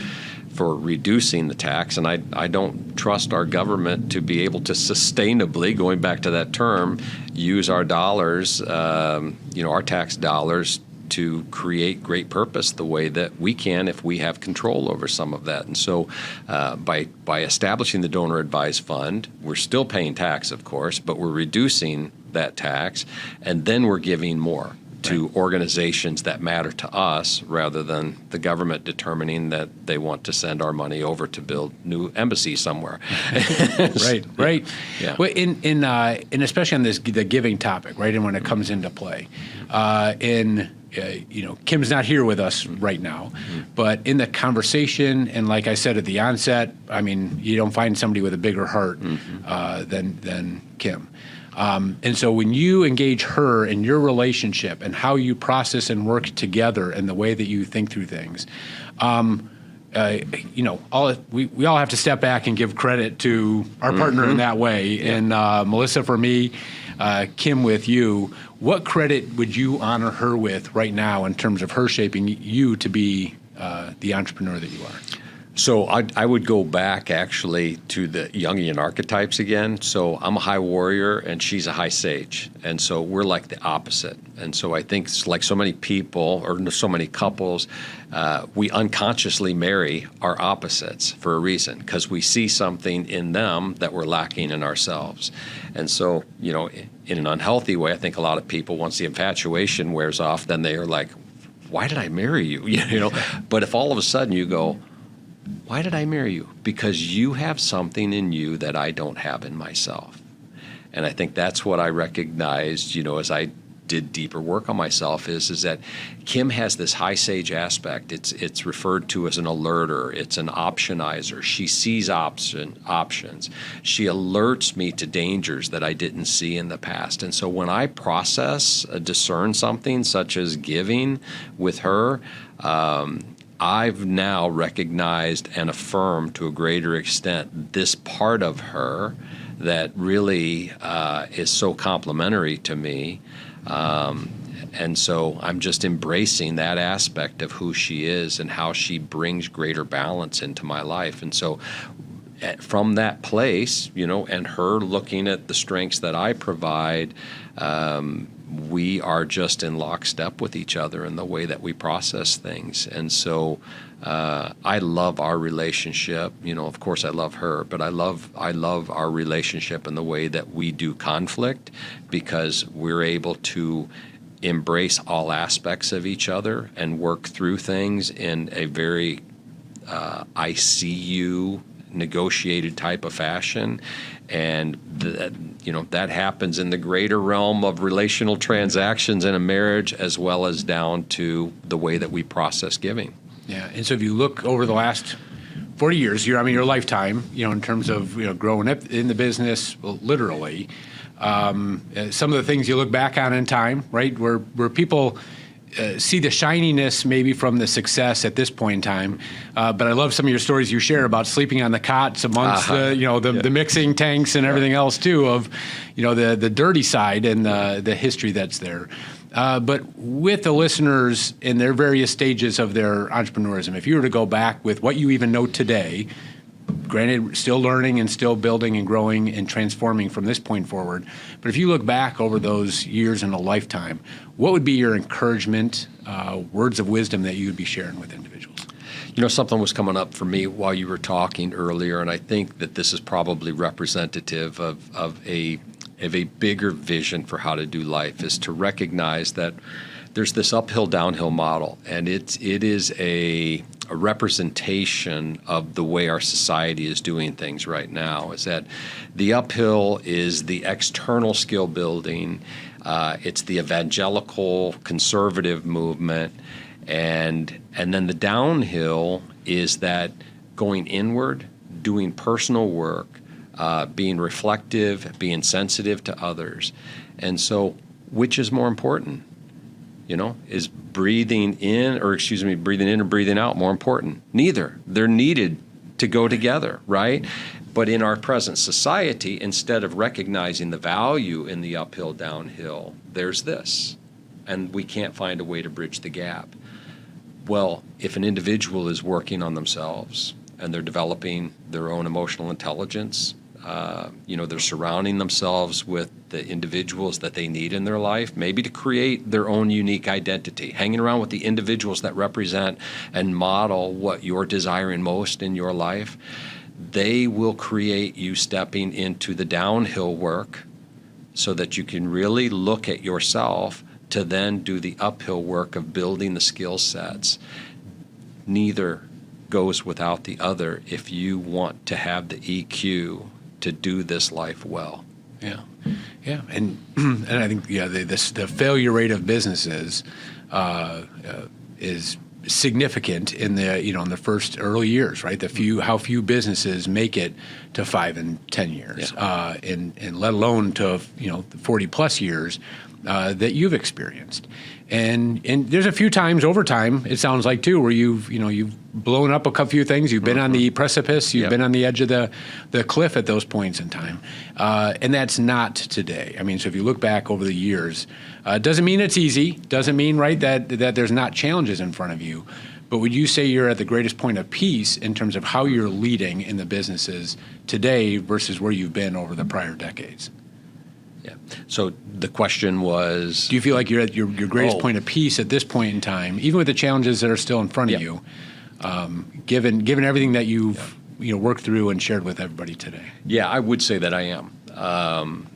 reducing the tax, and I don't trust our government to be able to sustainably, going back to that term, use our dollars, our tax dollars, to create great purpose the way that we can if we have control over some of that. And so by establishing the donor advised fund, we're still paying tax, of course, but we're reducing that tax, and then we're giving more to organizations that matter to us rather than the government determining that they want to send our money over to build new embassies somewhere. Right. Yeah. Well, in especially on the giving topic, right, and when it comes into play, Kim's not here with us right now, but in the conversation, and like I said at the onset, I mean, you don't find somebody with a bigger heart than Kim. And so when you engage her in your relationship and how you process and work together and the way that you think through things, we all have to step back and give credit to our partner in that way. Yeah. And Melissa, for me, Kim, with you, what credit would you honor her with right now in terms of her shaping you to be the entrepreneur that you are? So I would go back actually to the Jungian archetypes again. So I'm a high warrior and she's a high sage. And so we're like the opposite. And so I think like so many people or so many couples, we unconsciously marry our opposites for a reason because we see something in them that we're lacking in ourselves. And so, in an unhealthy way, I think a lot of people, once the infatuation wears off, then they are like, why did I marry you? But if all of a sudden you go, why did I marry you? Because you have something in you that I don't have in myself. And I think that's what I recognized, as I did deeper work on myself is that Kim has this high sage aspect. It's referred to as an alerter. It's an optionizer. She sees options. She alerts me to dangers that I didn't see in the past. And so when I discern something such as giving with her, I've now recognized and affirmed to a greater extent this part of her that really is so complementary to me. And so I'm just embracing that aspect of who she is and how she brings greater balance into my life. And so from that place, and her looking at the strengths that I provide, we are just in lockstep with each other in the way that we process things. And so I love our relationship. Of course I love her, but I love our relationship in the way that we do conflict because we're able to embrace all aspects of each other and work through things in a very I see you negotiated type of fashion. And that happens in the greater realm of relational transactions in a marriage as well as down to the way that we process giving. Yeah, and so if you look over the last 40 years, your lifetime, in terms of growing up in the business, well, literally, some of the things you look back on in time, right, where people see the shininess maybe from the success at this point in time, but I love some of your stories you share about sleeping on the cots amongst the mixing tanks and everything else too of the dirty side and the history that's there. But with the listeners in their various stages of their entrepreneurism, if you were to go back with what you even know today, granted, still learning and still building and growing and transforming from this point forward. But if you look back over those years in a lifetime, what would be your encouragement, words of wisdom that you would be sharing with individuals? Something was coming up for me while you were talking earlier, and I think that this is probably representative of a bigger vision for how to do life, is to recognize that there's this uphill-downhill model, and it is a representation of the way our society is doing things right now, is that the uphill is the external skill building, it's the evangelical conservative movement, and then the downhill is that going inward, doing personal work, being reflective, being sensitive to others. And so, which is more important? Is breathing in or breathing out more important? Neither. They're needed to go together, right? But in our present society, instead of recognizing the value in the uphill, downhill, there's this. And we can't find a way to bridge the gap. Well, if an individual is working on themselves and they're developing their own emotional intelligence, they're surrounding themselves with the individuals that they need in their life, maybe to create their own unique identity, hanging around with the individuals that represent and model what you're desiring most in your life, they will create you stepping into the downhill work so that you can really look at yourself to then do the uphill work of building the skill sets. Neither goes without the other if you want to have the EQ to do this life well. Yeah, and I think the failure rate of businesses is significant in the first early years, right? How few businesses make it to 5 and 10 years, and let alone to 40 plus years that you've experienced. And there's a few times over time, it sounds like too, where you've blown up a few things. You've been on the precipice. You've been on the edge of the cliff at those points in time. And that's not today. I mean, so if you look back over the years, doesn't mean it's easy. Doesn't mean, right, that there's not challenges in front of you. But would you say you're at the greatest point of peace in terms of how you're leading in the businesses today versus where you've been over the prior decades? Yeah. So the question was, do you feel like you're at your greatest point of peace at this point in time, even with the challenges that are still in front of you, given everything that you've worked through and shared with everybody today? Yeah, I would say that I am.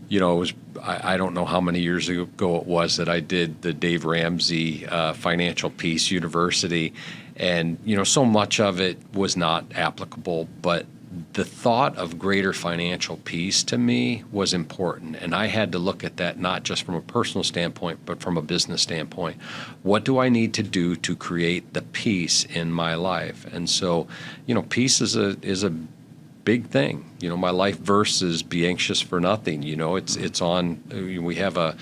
It was, I don't know how many years ago it was that I did the Dave Ramsey Financial Peace University, and so much of it was not applicable, but the thought of greater financial peace to me was important, and I had to look at that not just from a personal standpoint, but from a business standpoint. What do I need to do to create the peace in my life? And so, peace is a big thing. My life verse is "Be anxious for nothing." It's on. We have a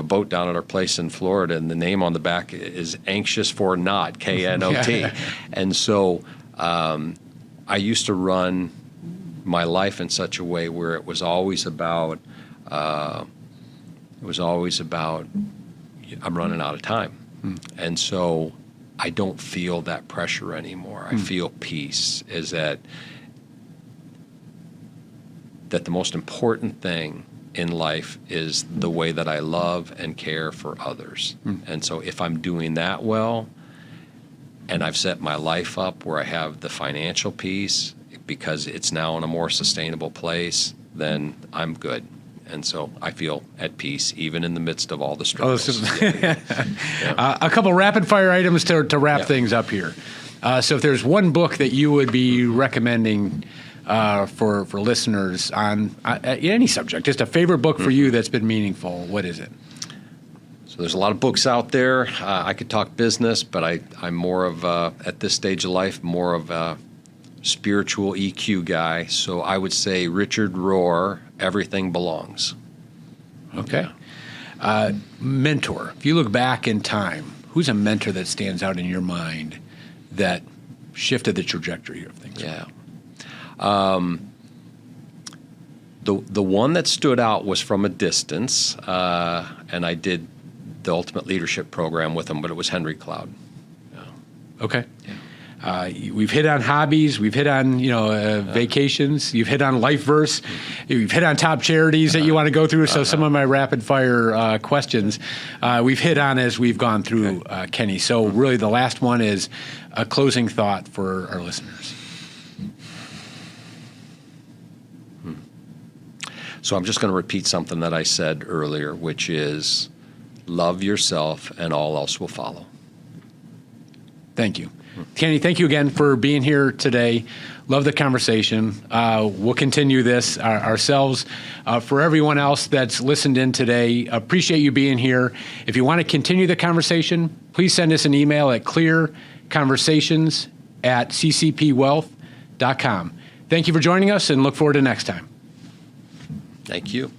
boat down at our place in Florida, and the name on the back is "Anxious for Not," KNOT, and so. I used to run my life in such a way where it was always about I'm running out of time. And so I don't feel that pressure anymore. I feel peace, is that the most important thing in life is the way that I love and care for others. And so if I'm doing that well, and I've set my life up where I have the financial peace because it's now in a more sustainable place, then I'm good. And so I feel at peace, even in the midst of all the struggles. A couple rapid fire items to wrap things up here. So if there's one book that you would be recommending for listeners on any subject, just a favorite book for you that's been meaningful, what is it? There's a lot of books out there. I could talk business, but I'm more of, at this stage of life, more of a spiritual EQ guy. So I would say Richard Rohr, Everything Belongs. Okay. Mentor. If you look back in time, who's a mentor that stands out in your mind that shifted the trajectory of things? Yeah. The one that stood out was from a distance, and I did the Ultimate Leadership Program with him, but it was Henry Cloud. Okay. We've hit on hobbies. We've hit on vacations. You've hit on life verse. You've hit on top charities that you want to go through. So some of my rapid fire questions we've hit on as we've gone through, Kenny. So really the last one is a closing thought for our listeners. So I'm just going to repeat something that I said earlier, which is love yourself and all else will follow. Thank you. Kenny, thank you again for being here today. Love the conversation. We'll continue this ourselves. For everyone else that's listened in today, appreciate you being here. If you want to continue the conversation, please send us an email at clearconversations@ccpwealth.com. Thank you for joining us and look forward to next time. Thank you.